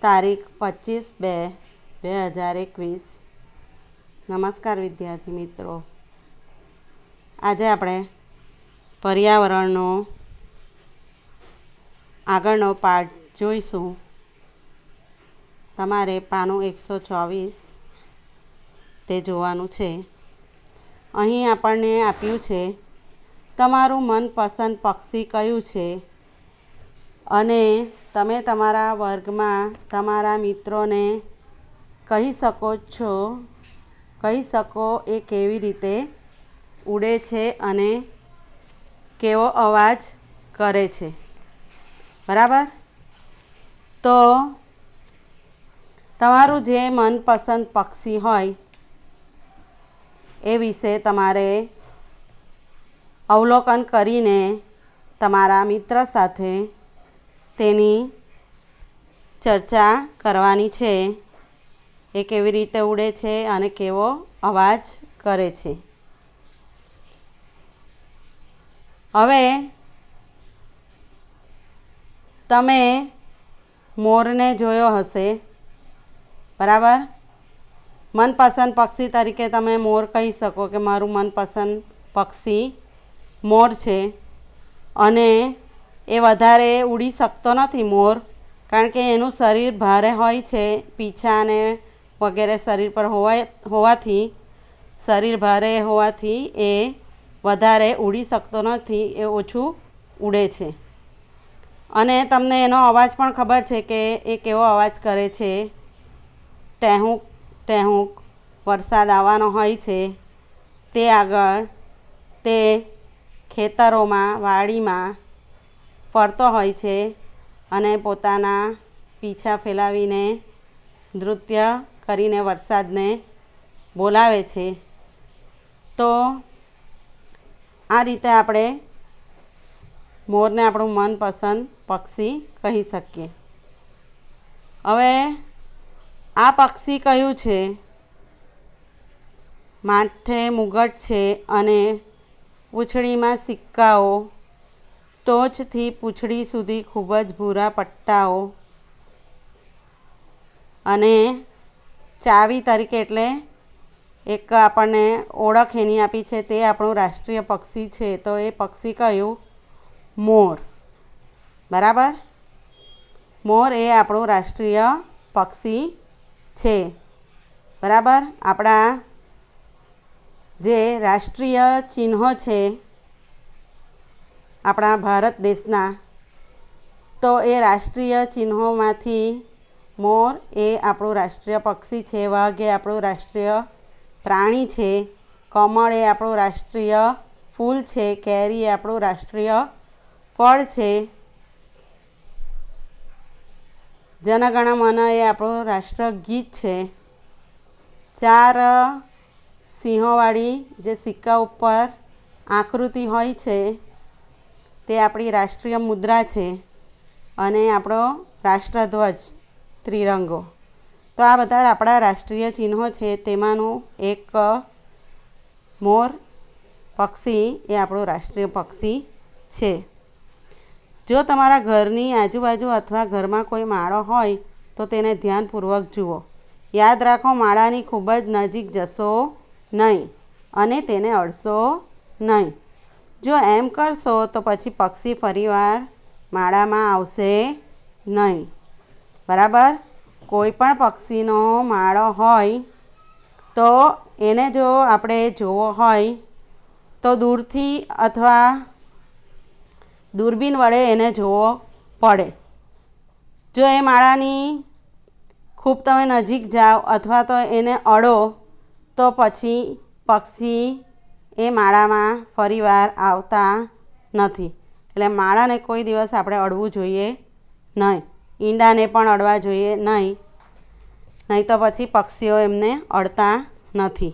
તારીખ 25/2/2021। નમસ્કાર વિદ્યાર્થી મિત્રો, આજે આપણે પર્યાવરણનો આગળનો પાઠ જોઈશું। તમારે પાનું 124 તે જોવાનું છે। અહીં આપણને આપ્યું છે તમારું મનપસંદ પક્ષી કયું છે અને તમે તમારા વર્ગમાં તમારા મિત્રોને કહી શકો એ કેવી રીતે ઉડે છે અને કેવો અવાજ કરે છે, બરાબર? તો તમારું જે મનપસંદ પક્ષી હોય એ વિશે તમારે અવલોકન કરીને તમારા મિત્ર સાથે તેની ચર્ચા કરવાની છે। એ કેવી રીતે ઉડે છે અને કેવો અવાજ કરે છે। હવે તમે મોરને જોયો હશે, બરાબર? મનપસંદ પક્ષી તરીકે તમે મોર કહી શકો કે મારું મનપસંદ પક્ષી મોર છે, અને એ વધારે ઉડી શકતો નથી મોર, કારણ કે એનું શરીર ભારે હોય છે, પીંછા ને વગેરે શરીર પર હોવાથી શરીર ભારે હોવાથી એ વધારે ઉડી શકતો નથી, એ ઓછું ઉડે છે। અને તમને એનો અવાજ પણ ખબર છે કે એ કેવો અવાજ કરે છે, ટેહુંક ટેહુંક। વરસાદ આવવાનો હોય છે તે આગળ તે ખેતરોમાં વાડીમાં ફરતો હોય છે અને પોતાના પીંછા ફેલાવીને નૃત્ય કરીને વરસાદને બોલાવે છે। તો આ રીતે આપણે મોરને આપણું મનપસંદ પક્ષી કહી શકીએ। હવે આ પક્ષી કયું છે? માથે મુગટ છે અને પૂંછડીમાં સિક્કાઓ, ટોચથી પૂંછડી સુધી ખૂબ જ ભૂરા પટ્ટાઓ, અને ચાવી તરીકે એટલે એક આપણને ઓળખ એની આપી છે, તે આપણું રાષ્ટ્રીય પક્ષી છે। તો એ પક્ષી કયું? મોર, બરાબર? મોર એ આપણું રાષ્ટ્રીય પક્ષી છે, બરાબર? આપણા જે રાષ્ટ્રીય ચિહ્નો છે આપણા ભારત દેશના, તો એ રાષ્ટ્રીય ચિહ્નોમાંથી મોર એ આપણું રાષ્ટ્રીય પક્ષી છે। વાઘ એ આપણું રાષ્ટ્રીય પ્રાણી છે। કમળ એ આપણું રાષ્ટ્રીય ફૂલ છે। કેરી એ આપણું રાષ્ટ્રીય ફળ છે। જન ગણ મન એ આપણું રાષ્ટ્રગીત છે। 4 સિંહોવાળી જે સિક્કા ઉપર આકૃતિ હોય છે તે આપણી રાષ્ટ્રીય મુદ્રા છે, અને આપણો રાષ્ટ્રધ્વજ ત્રિરંગો। તો આ બધા આપણા રાષ્ટ્રીય ચિહ્નો છે, તેમાંનું એક મોર પક્ષી એ આપણું રાષ્ટ્રીય પક્ષી છે। જો તમારા ઘરની આજુબાજુ અથવા ઘરમાં કોઈ માળો હોય તો તેને ધ્યાનપૂર્વક જુઓ। યાદ રાખો, માળાની ખૂબ જ નજીક જશો નહીં અને તેને અડશો નહીં। જો એમ કરશો તો પછી પક્ષી ફરીવાર માળામાં આવશે નહીં, બરાબર? કોઈ પણ પક્ષીનો માળો હોય તો એને જો આપણે જોવો હોય તો દૂરથી અથવા દૂરબીન વડે એને જોવો પડે। જો એ માળાની ખૂબ તમે નજીક જાઓ અથવા તો એને અડો તો પછી પક્ષી એ માળામાં ફરીવાર આવતા નથી। એટલે માળાને કોઈ દિવસ આપણે અડવું જોઈએ નહીં, ઈંડાને પણ અડવા જોઈએ નહીં તો પછી પક્ષીઓ એમને અડતા નથી।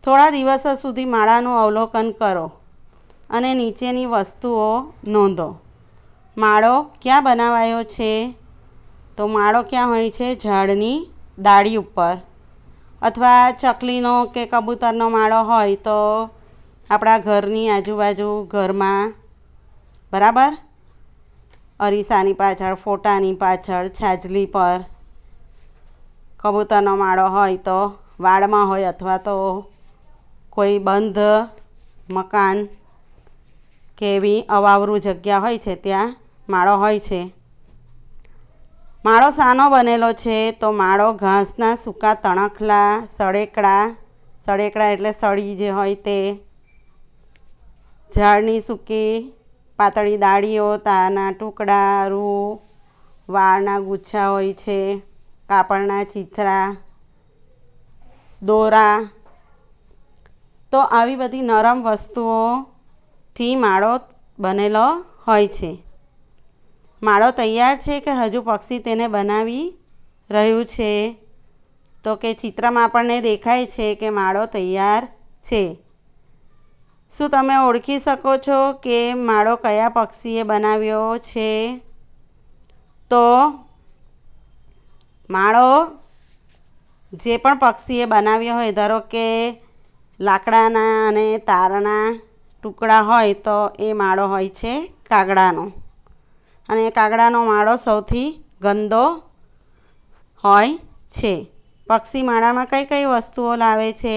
થોડા દિવસો સુધી માળાનું અવલોકન કરો અને નીચેની વસ્તુઓ નોંધો। માળો ક્યાં બનાવાયો છે? તો માળો ક્યાં હોય છે? ઝાડની ડાળી ઉપર, અથવા ચકલીનો કે કબૂતરનો માળો હોય તો આપણા ઘરની આજુબાજુ ઘરમાં, બરાબર? અરીસાની પાછળ, ફોટાની પાછળ, છાજલી પર કબૂતરનો માળો હોય તો વાડમાં હોય અથવા તો કોઈ બંધ મકાન કે એવી અવાવરું જગ્યા હોય છે ત્યાં માળો હોય છે. માળો શાનો બનેલો છે? તો માળો ઘાસના સૂકા તણખલા, સળેકડા એટલે સળી જે હોય તે, ઝાડની સૂકી પાતળી ડાળીઓ, તારના ટુકડા, રૂ, વાળના ગુચ્છા હોય છે, કાપડના ચીથરા, દોરા, તો આવી બધી નરમ વસ્તુઓથી માળો બનેલો હોય છે. માળો તૈયાર છે કે હજુ પક્ષી તેને બનાવી રહ્યું છે? તો કે ચિત્રમાં આપણને દેખાય છે કે માળો તૈયાર છે. શું તમે ઓળખી શકો છો કે માળો કયા પક્ષીએ બનાવ્યો છે? તો માળો જે પણ પક્ષીએ બનાવ્યો હોય, ધારો કે લાકડાના અને તારના ટુકડા હોય તો એ માળો હોય છે કાગડાનો. અને કાગડાનો માળો સૌથી ગંદો હોય છે. પક્ષી માળામાં કઈ કઈ વસ્તુઓ લાવે છે?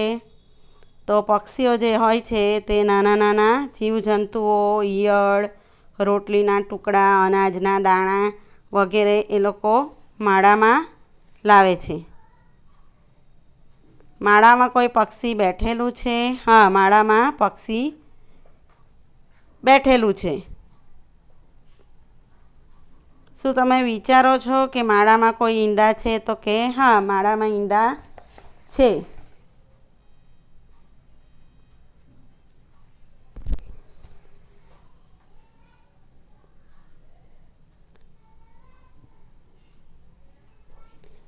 તો પક્ષીઓ જે હોય છે તે નાના નાના જીવજંતુઓ, ઈયળ, રોટલીના ટુકડા, અનાજના દાણા વગેરે એ લોકો માળામાં લાવે છે. માળામાં કોઈ પક્ષી બેઠેલું છે? હા, માળામાં પક્ષી બેઠેલું છે. શું તમે વિચારો છો કે માળામાં કોઈ ઈંડા છે? તો કે હા, માળામાં ઈંડા છે.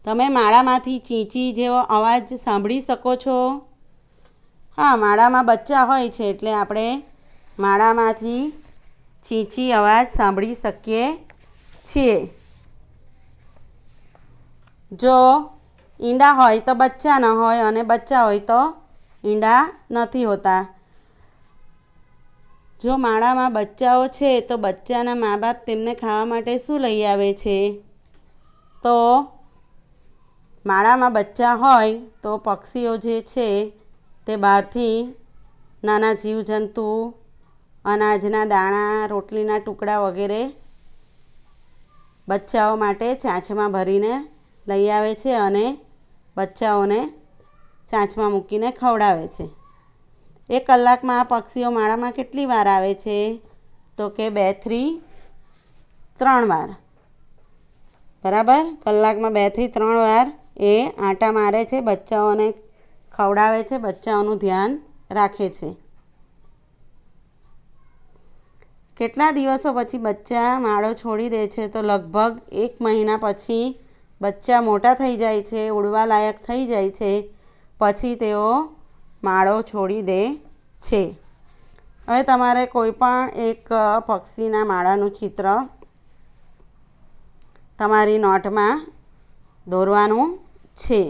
તમે માળામાંથી ચીંચી જેવો અવાજ સાંભળી શકો છો? હા, માળામાં બચ્ચા હોય છે એટલે આપણે માળામાંથી ચીંચી અવાજ સાંભળી શકીએ છીએ. જો ઈંડા હોય તો બચ્ચા ન હોય અને બચ્ચા હોય તો ઈંડા નથી હોતા. જો માળામાં બચ્ચાઓ છે તો બચ્ચાના મા બાપ તેમને ખાવા માટે શું લઈ આવે છે? તો માળામાં બચ્ચા હોય તો પક્ષીઓ જે છે તે બહારથી નાના જીવજંતુ, અનાજના દાણા, રોટલીના ટુકડા વગેરે બચ્ચાઓ માટે ચાંચમાં ભરીને લઈ આવે છે અને બચ્ચાઓને ચાંચમાં મૂકીને ખવડાવે છે. 1 કલાકમાં આ પક્ષીઓ માળામાં કેટલી વાર આવે છે? તો કે 2 થી 3 વાર. બરાબર, કલાકમાં 2 થી 3 વાર એ આંટા મારે છે, બચ્ચાઓને ખવડાવે છે, બચ્ચાઓનું ધ્યાન રાખે છે. કેટલા દિવસો પછી બચ્ચા માળો છોડી દે છે? તો લગભગ 1 મહિના પછી બચ્ચા મોટા થઈ જાય છે, ઉડવા લાયક થઈ જાય છે, પછી તેઓ માળો છોડી દે છે. હવે તમારે કોઈ પણ એક પક્ષીના માળાનું ચિત્ર તમારી નોટમાં દોરવાનું છે.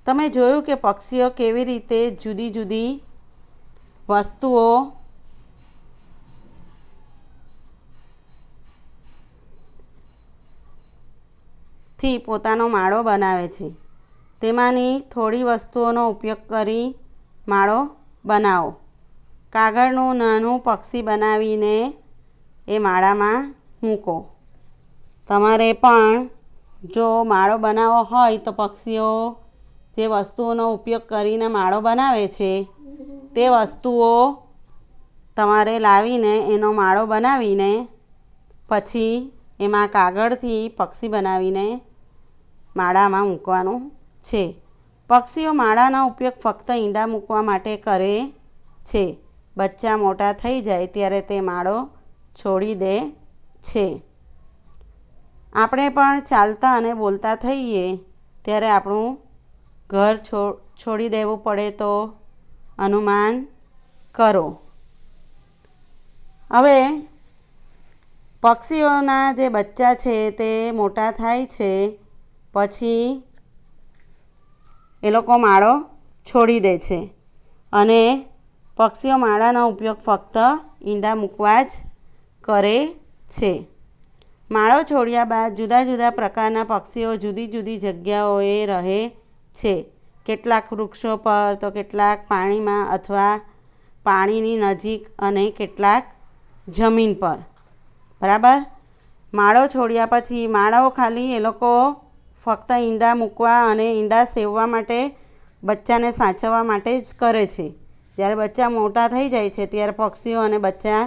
તમે જોયું કે પક્ષીઓ કેવી રીતે જુદી જુદી વસ્તુઓ થી પોતાનો માળો બનાવે છે. તેમાંની થોડી વસ્તુઓનો ઉપયોગ કરી માળો બનાવો. કાગળનું નાનું પક્ષી બનાવીને એ માળામાં મૂકો. તમારે પણ જો માળો બનાવવો હોય તો પક્ષીઓ જે વસ્તુઓનો ઉપયોગ કરીને માળો બનાવે છે તે વસ્તુઓ તમારે લાવીને એનો માળો બનાવીને પછી એમાં કાગળથી પક્ષી બનાવીને માળામાં મૂકવાનું છે. પક્ષીઓ માળાનો ઉપયોગ ફક્ત ઈંડા મૂકવા માટે કરે છે. બચ્ચા મોટા થઈ જાય ત્યારે તે માળો છોડી દે છે. આપણે પણ ચાલતા અને બોલતા થઈએ ત્યારે આપણું ઘર છોડી દેવું પડે તો અનુમાન કરો. હવે પક્ષીઓના જે બચ્ચા છે તે મોટા થાય છે પછી એ લોકો માળો છોડી દે છે અને પક્ષીઓ માળાનો ઉપયોગ ફક્ત ઈંડા મૂકવા જ કરે છે. માળો છોડ્યા બાદ જુદા જુદા પ્રકારના પક્ષીઓ જુદી જુદી જગ્યાઓએ રહે છે. કેટલાક વૃક્ષો પર તો કેટલાક પાણીમાં અથવા પાણીની નજીક અને કેટલાક જમીન પર. બરાબર. માળો છોડ્યા પછી માળાઓ ખાલી એ લોકો ફક્ત ઈંડા મૂકવા અને ઈંડા સેવવા માટે બચ્ચાને સાચવવા માટે જ કરે છે. જ્યારે બચ્ચા મોટા થઈ જાય છે ત્યારે પક્ષીઓ અને બચ્ચા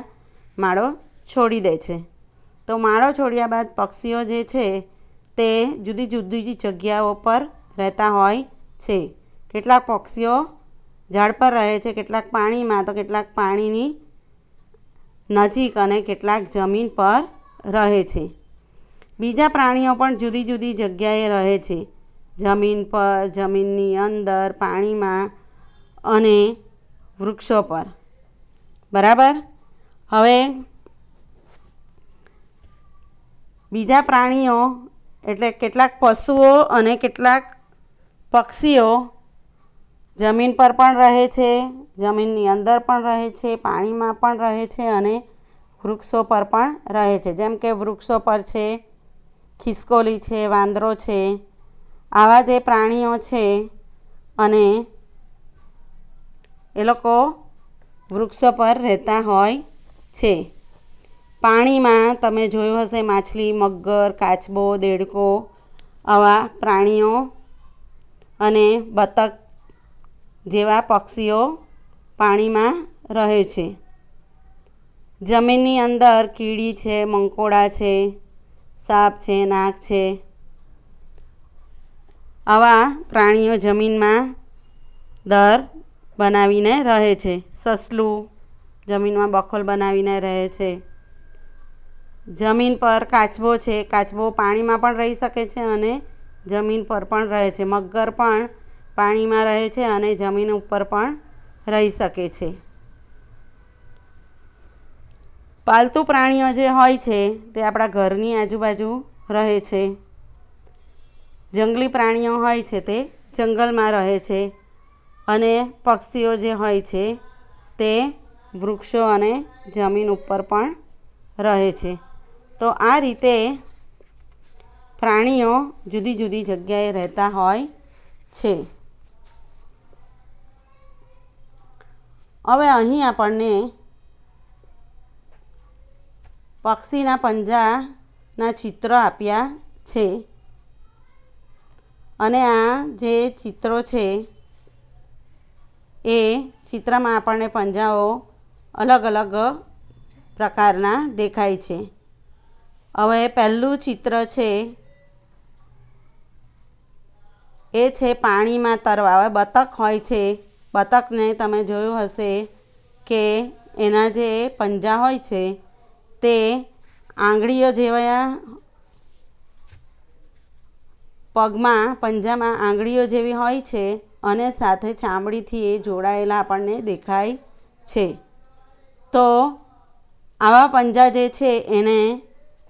માળો છોડી દે છે. તો માળો છોડ્યા બાદ પક્ષીઓ જે છે તે જુદી જુદી જગ્યાઓ પર રહેતા હોય છે. કેટલાક પક્ષીઓ ઝાડ પર રહે છે, કેટલાક પાણીમાં તો કેટલાક પાણીની નજીક અને કેટલાક જમીન પર રહે છે. બીજા પ્રાણીઓ પણ જુદી જુદી જગ્યાએ રહે છે, જમીન પર, જમીનની અંદર, પાણીમાં અને વૃક્ષો પર. બરાબર. હવે બીજા પ્રાણીઓ એટલે કેટલાક પશુઓ અને કેટલાક પક્ષીઓ જમીન પર પણ રહે છે, જમીનની અંદર પણ રહે છે, પાણીમાં પણ રહે છે અને વૃક્ષો પર પણ રહે છે. જેમ કે વૃક્ષો પર છે ખિસકોલી છે, વાંદરો છે, આવા જે પ્રાણીઓ છે અને એ લોકો વૃક્ષો પર રહેતા હોય છે. પાણીમાં તમે જોયું હશે માછલી, મગર, કાચબો, દેડકો આવા પ્રાણીઓ અને બતક જેવા પક્ષીઓ પાણીમાં રહે છે. જમીનની અંદર કીડી છે, મંકોડા છે, સાપ છે, નાગ છે, આવા પ્રાણીઓ જમીનમાં દર બનાવીને રહે છે. સસલું જમીનમાં બખોલ બનાવીને રહે છે. જમીન પર કાચબો છે, કાચબો પાણીમાં પણ રહી શકે છે અને જમીન પર પણ રહે છે. મગર પણ પાણીમાં રહે છે અને જમીન ઉપર પણ રહી શકે છે. પાલતુ પ્રાણીઓ જે હોય છે તે આપણા ઘરની આજુબાજુ રહે છે. જંગલી પ્રાણીઓ હોય છે તે જંગલમાં રહે છે અને પક્ષીઓ જે હોય છે તે વૃક્ષો અને જમીન ઉપર પણ રહે છે. તો આ રીતે પ્રાણીઓ જુદી જુદી જગ્યાએ રહેતા હોય છે. હવે અહીં આપણને પક્ષીના પંજાના ચિત્રો આપ્યા છે અને આ જે ચિત્રો છે એ ચિત્રમાં આપણને પંજાઓ અલગ અલગ પ્રકારના દેખાય છે. હવે પહેલું ચિત્ર છે એ છે પાણીમાં તરવા. હવે બતક હોય છે, બતકને તમે જોયું હશે કે એના જે પંજા હોય છે તે આંગળીઓ જેવા પગમાં પંજામાં આંગળીઓ જેવી હોય છે અને સાથે ચામડીથી એ જોડાયેલા આપણને દેખાય છે. તો આવા પંજા જે છે એને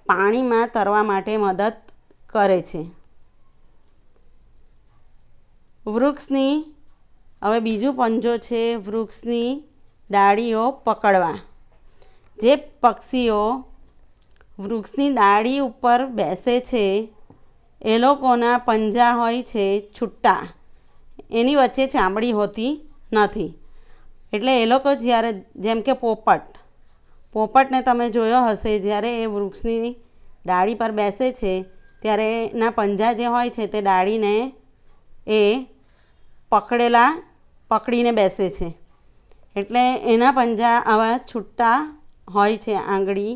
પાણીમાં તરવા માટે મદદ કરે છે. વૃક્ષની હવે બીજું પંજો છે વૃક્ષની ડાળીઓ પકડવા. જે પક્ષીઓ વૃક્ષની ડાળી ઉપર બેસે છે એ લોકોના પંજા હોય છે છૂટા, એની વચ્ચે ચામડી હોતી નથી. એટલે એ લોકો જ્યારે જેમ કે પોપટને તમે જોયો હશે જ્યારે એ વૃક્ષની ડાળી પર બેસે છે ત્યારે એના પંજા જે હોય છે તે ડાળીને એ પકડીને બેસે છે. એટલે એના પંજા આવા છૂટા હોય છે, આંગળી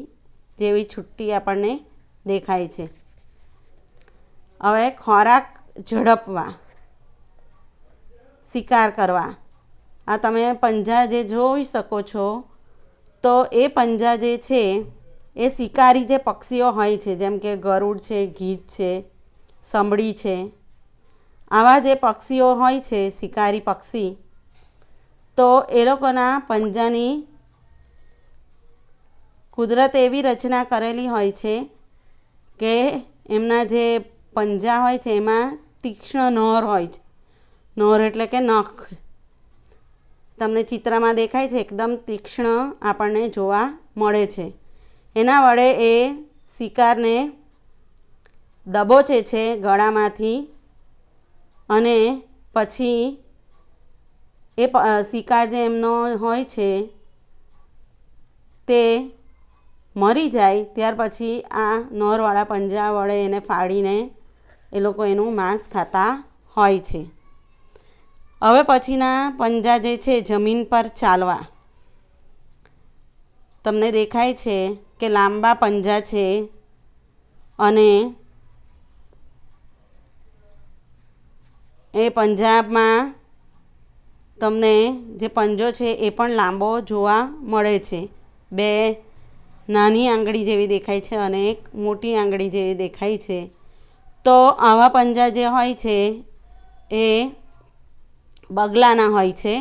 જેવી છૂટી આપણને દેખાય છે. હવે ખોરાક ઝડપવા, શિકાર કરવા. આ તમે પંજા જે જોઈ શકો છો તો એ પંજા જે છે એ શિકારી જે પક્ષીઓ હોય છે જેમ કે ગરુડ છે, ગીધ છે, સંભળી છે, આવા જે પક્ષીઓ હોય છે શિકારી પક્ષી, તો એ લોકોના પંજાની કુદરતે એવી રચના કરેલી હોય છે કે એમના જે પંજા હોય છે એમાં તીક્ષ્ણ નોર હોય છે. નોર એટલે કે નખ. તમને ચિત્રમાં દેખાય છે એકદમ તીક્ષ્ણ આપણને જોવા મળે છે. એના વડે એ શિકારને દબોચે છે ગળામાંથી અને પછી એ શિકાર જે એમનો હોય છે તે મરી જાય ત્યાર પછી આ નોરવાળા પંજા વડે એને ફાડીને એ લોકો એનું માંસ ખાતા હોય છે. હવે પછીના પંજા જે છે જમીન પર ચાલવા. તમને દેખાય છે કે લાંબા પંજા છે અને એ પંજાબમાં તમને જે પંજો છે એ પણ લાંબો જોવા મળે છે. 2 નાની આંગળી જેવી દેખાય છે અને એક મોટી આંગળી જેવી દેખાય છે. તો આવા પંજા જે હોય છે એ બગલાના હોય છે.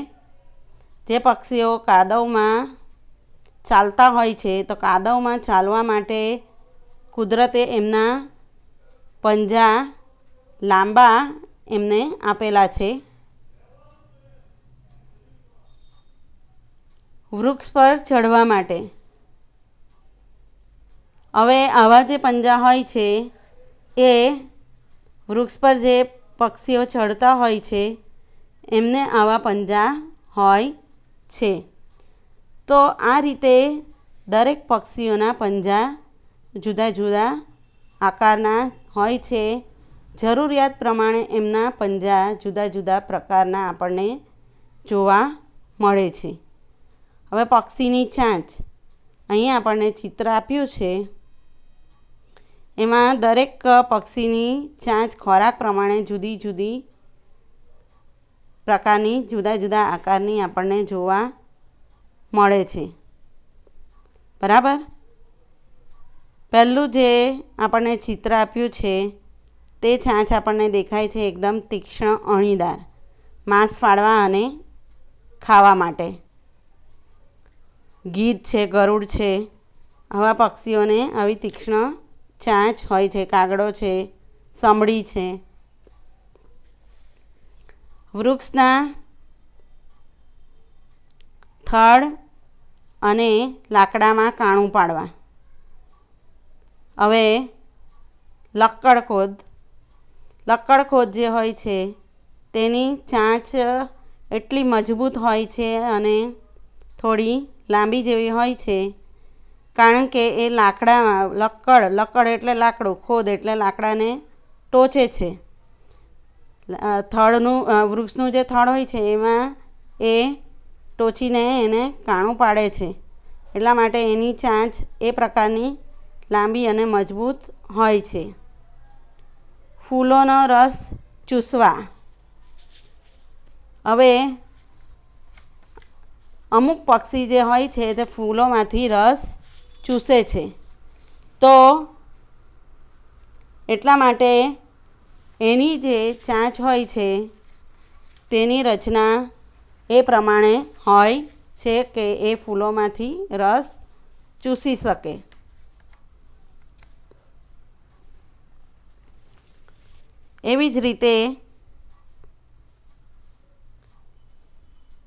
જે પક્ષીઓ કાદવમાં ચાલતા હોય છે તો કાદવમાં ચાલવા માટે કુદરતે એમના પંજા લાંબા એમને આપેલા છે. વૃક્ષ પર ચડવા માટે. હવે આવા જે પંજા હોય છે એ વૃક્ષ પર જે પક્ષીઓ ચડતા હોય છે એમને આવા પંજા હોય છે. તો આ રીતે દરેક પક્ષીઓના પંજા જુદા જુદા આકારના હોય છે. જરૂરિયાત પ્રમાણે એમના પંજા જુદા જુદા પ્રકારના આપણને જોવા મળે છે. હવે પક્ષીની ચાંચ. અહીં આપણને ચિત્ર આપ્યું છે. એમાં દરેક પક્ષીની ચાંચ ખોરાક પ્રમાણે જુદી જુદી પ્રકારની જુદા જુદા આકારની આપણને જોવા મળે છે. બરાબર. પહેલું જે આપણને ચિત્ર આપ્યું છે તે ચાંચ આપણને દેખાય છે એકદમ તીક્ષ્ણ અણીદાર, માંસ ફાડવા અને ખાવા માટે. ગીધ છે, ગરુડ છે, આવા પક્ષીઓને આવી તીક્ષ્ણ ચાંચ હોય છે. કાગડો છે, સમડી છે. વૃક્ષના થડ અને લાકડામાં કાણું પાડવા. હવે લક્કડખોદ જે હોય છે તેની ચાંચ એટલી મજબૂત હોય છે અને થોડી લાંબી જેવી હોય છે કારણ કે એ લાકડામાં લક્કડ એટલે લાકડું, ખોદ એટલે લાકડાને ટોચે છે. વૃક્ષનું જે થડ હોય છે એમાં એ ટોચીને એને કાણું પાડે છે. એટલા માટે એની ચાંચ એ પ્રકારની લાંબી અને મજબૂત હોય છે. ફૂલોનો રસ ચૂસવા. હવે અમુક પક્ષી જે હોય છે તે ફૂલોમાંથી રસ ચૂસે છે. તો એટલા માટે એની જે ચાંચ હોય છે તેની રચના એ પ્રમાણે હોય છે કે એ ફૂલોમાંથી રસ ચૂસી શકે. એવી જ રીતે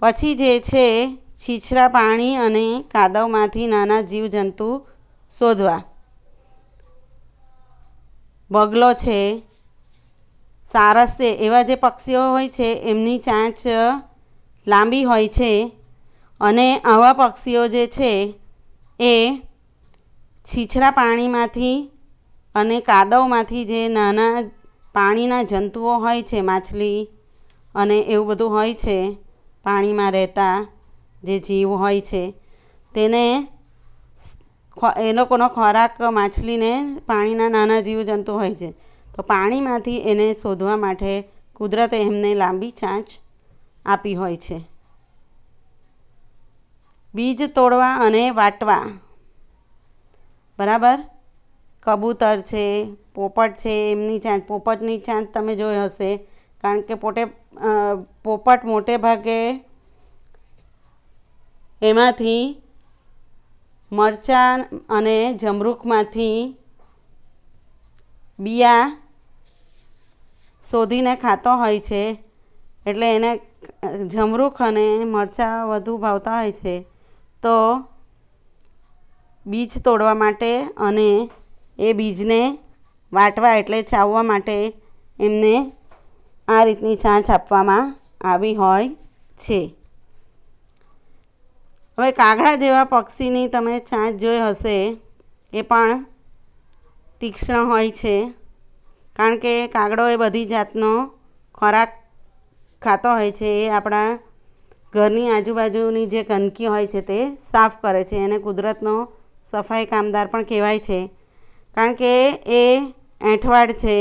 પછી જે છે છીછરા પાણી અને કાદવમાંથી નાના જીવજંતુ શોધવા. બગલો છે, સારસ છે, એવા જે પક્ષીઓ હોય છે એમની ચાંચ લાંબી હોય છે અને આવા પક્ષીઓ જે છે એ છીછરા પાણીમાંથી અને કાદવમાંથી જે નાના પાણીના જંતુઓ હોય છે, માછલી અને એવું બધું હોય છે, પાણીમાં રહેતા જે જીવ હોય છે તેને એ લોકોનો ખોરાક માછલીને પાણીના નાના જીવજંતુ હોય છે. તો પાણીમાંથી એને શોધવા માટે કુદરતે એમને લાંબી ચાંચ આપી હોય છે. બીજ તોડવા અને વાટવા. બરાબર. કબૂતર છે, પોપટ છે, એમની ચાંચ, પોપટની ચાંચ તમે જોઈ હશે કારણ કે પોપટ મોટે ભાગે એમાંથી મરચાં અને જમરૂખમાંથી બિયા શોધીને ખાતો હોય છે. એટલે એને જમરૂખ અને મરચાં વધુ ભાવતા હોય છે. તો બીજ તોડવા માટે અને એ બીજને વાટવા એટલે ચાવવા માટે એમને આ રીતની ચાંચ આપવામાં આવી હોય છે. હવે કાગડા જેવા પક્ષીની તમે ચાંચ જોઈ હશે, એ પણ તીક્ષ્ણ હોય છે, કારણ કે કાગડો એ બધી જાતનો ખોરાક ખાતો હોય છે. એ આપણા ઘરની આજુબાજુની જે ગંદકી હોય છે તે સાફ કરે છે. એને કુદરતનો સફાઈ કામદાર પણ કહેવાય છે, કારણ કે એ એંઠવાડ છે,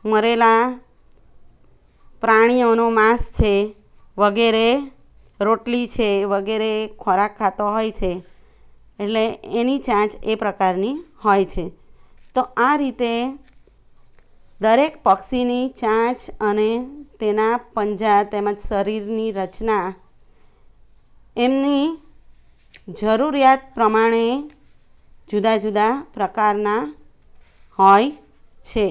મરેલા પ્રાણીઓનું માંસ છે વગેરે, રોટલી છે વગેરે ખોરાક ખાતો હોય છે. એટલે એની ચાંચ એ પ્રકારની હોય છે. તો આ રીતે દરેક પક્ષીની ચાંચ અને તેના પંજા તેમજ શરીરની રચના એમની જરૂરિયાત પ્રમાણે જુદા જુદા પ્રકારના હોય છે.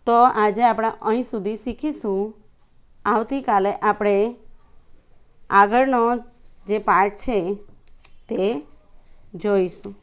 તો આજે આપણે અહીં સુધી શીખીશું. આવતીકાલે આપણે આગળનો જે પાર્ટ છે તે જોઈશું.